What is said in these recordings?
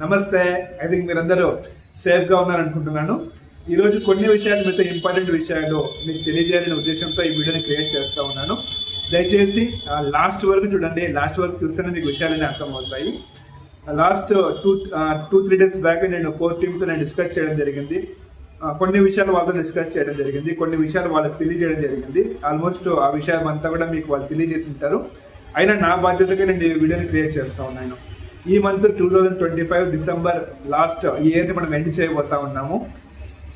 నమస్తే. I think మీరందరూ సేఫ్గా ఉన్నారనుకుంటున్నాను. ఈరోజు కొన్ని విషయాలు మీతో ఇంపార్టెంట్ విషయాలు మీకు తెలియజేయాలనే ఉద్దేశంతో ఈ వీడియోని క్రియేట్ చేస్తూ ఉన్నాను. దయచేసి లాస్ట్ వరకు చూడండి. లాస్ట్ వరకు చూస్తేనే మీకు విషయాలన్నీ అర్థమవుతాయి. లాస్ట్ 2-3 డేస్ బ్యాక్ నేను కోర్ టీమ్తో డిస్కస్ చేయడం జరిగింది. కొన్ని విషయాలు వాళ్ళతో డిస్కస్ చేయడం జరిగింది. కొన్ని విషయాలు వాళ్ళకి తెలియజేయడం జరిగింది. ఆల్మోస్ట్ ఆ విషయం అంతా కూడా మీకు వాళ్ళు తెలియజేసి ఉంటారు. అయినా నా బాధ్యతగా నేను ఈ వీడియోని క్రియేట్ చేస్తూ ఉన్నాను. ఈ మంత్ 2025 డిసెంబర్ లాస్ట్ ఇయర్ని మనం ఎండ్ చేయబోతా ఉన్నాము.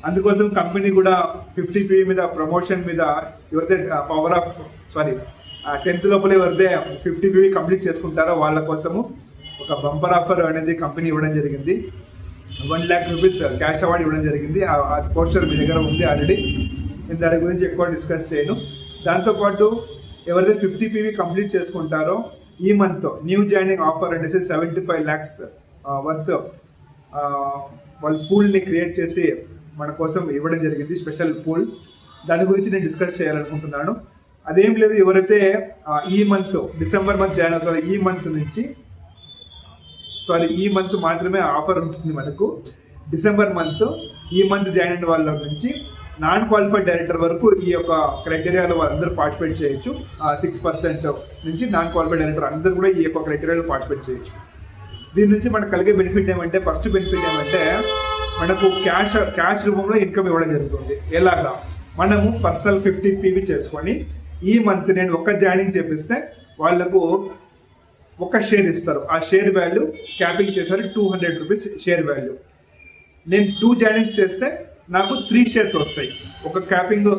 అందుకోసం కంపెనీ కూడా 50 PV మీద ప్రమోషన్ మీద ఎవరైతే 10th లోపల ఎవరైతే 50 PV కంప్లీట్ చేసుకుంటారో వాళ్ళ కోసము ఒక బంపర్ ఆఫర్ అనేది కంపెనీ ఇవ్వడం జరిగింది. 1 lakh రూపీస్ క్యాష్ అవార్డ్ ఇవ్వడం జరిగింది. ఆ పోస్టర్ మీ దగ్గర ఉంది ఆల్రెడీ. నేను దాని గురించి ఎక్కువ డిస్కస్ చేయను. దాంతోపాటు ఎవరైతే 50 PV కంప్లీట్ చేసుకుంటారో ఈ మంత్ న్యూ జాయినింగ్ ఆఫర్ అనేసి 75 lakhs వర్త్ వాళ్ళ పూల్ని క్రియేట్ చేసి మన కోసం ఇవ్వడం జరిగింది. Special pool. దాని గురించి నేను డిస్కస్ చేయాలనుకుంటున్నాను. అదేం లేదు, ఎవరైతే ఈ మంత్ డిసెంబర్ మంత్ జాయిన్ అవుతారో ఈ మంత్ మాత్రమే ఆఫర్ ఉంటుంది మనకు. డిసెంబర్ మంత్ ఈ మంత్ జాయిన్ అయిన వాళ్ళ నుంచి నాన్ క్వాలిఫైడ్ డైరెక్టర్ వరకు ఈ యొక్క క్రైటీరియాలో అందరూ పార్టిసిపేట్ చేయొచ్చు. 6% నుంచి నాన్ క్వాలిఫైడ్ డైరెక్టర్ అందరూ కూడా ఈ యొక్క క్రైటీరియాలో పార్టిసిపేట్ చేయొచ్చు. దీని నుంచి మనకు కలిగే బెనిఫిట్ ఏమంటే, ఫస్ట్ బెనిఫిట్ ఏమంటే మనకు క్యాష్ రూపంలో ఇన్కమ్ ఇవ్వడం జరుగుతుంది. ఎలాగా, మనము పర్సనల్ 50 PV చేసుకొని ఈ మంత్ నేను ఒక్క జాయినింగ్ చేపిస్తే వాళ్లకు ఒక షేర్ ఇస్తారు. ఆ షేర్ వాల్యూ క్యాపింగ్ చేశారు 200 రూపీస్ షేర్ వాల్యూ. నేను 2 జాయినింగ్స్ చేస్తే నాకు 3 షేర్స్ వస్తాయి. ఒక క్యాపింగ్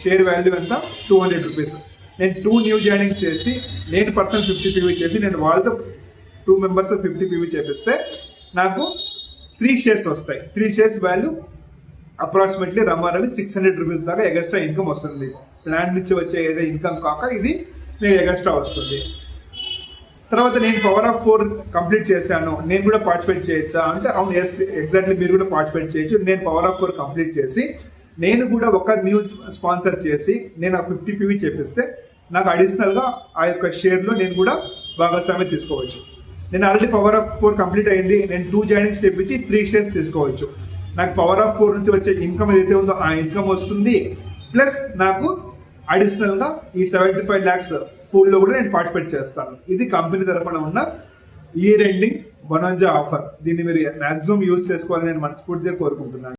షేర్ వాల్యూ ఎంత 200 రూపీస్. నేను 2 న్యూ జాయినింగ్ చేసి నేను పర్సనల్ 50 PV చేసి నేను వాళ్ళతో 2 మెంబర్స్ 50 PV చేపిస్తే నాకు 3 షేర్స్ వస్తాయి. 3 షేర్స్ వాల్యూ అప్రాక్సిమేట్లీ రమారవి 600 రూపీస్ దాకా ఎగస్ట్రా ఇన్కమ్ వస్తుంది. ప్లాన్ నుంచి వచ్చే ఏదో ఇన్కమ్ కాక ఇది మీకు ఎగస్ట్రా వస్తుంది. తర్వాత నేను పవర్ ఆఫ్ 4 కంప్లీట్ చేశాను, నేను కూడా పార్టిసిపేట్ చేయొచ్చా అంటే అవును, ఎగ్జాక్ట్లీ మీరు కూడా పార్టిసిపేట్ చేయొచ్చు. నేను పవర్ ఆఫ్ 4 కంప్లీట్ చేసి నేను కూడా ఒక న్యూ స్పాన్సర్ చేసి నేను ఆ 50 PV చేపిస్తే నాకు అడిషనల్గా ఆ యొక్క షేర్లో నేను కూడా భాగస్వామ్యం తీసుకోవచ్చు. నేను ఆల్రెడీ పవర్ ఆఫ్ 4 కంప్లీట్ అయింది, నేను 2 జాయినింగ్స్ చేపించి 3 షేర్స్ తీసుకోవచ్చు. నాకు పవర్ ఆఫ్ 4 నుంచి వచ్చే ఇన్కమ్ ఏదైతే ఉందో ఆ ఇన్కమ్ వస్తుంది. ప్లస్ నాకు అడిషనల్గా ఈ 75 lakhs పూల్లో కూడా నేను పార్టిసిపేట్ చేస్తాను. ఇది కంపెనీ తరఫున ఉన్న ఇయర్ ఎండింగ్ బొనాంజా ఆఫర్. దీన్ని మీరు మ్యాక్సిమం యూజ్ చేసుకోవాలని నేను మనస్ఫూర్తిగా కోరుకుంటున్నాను.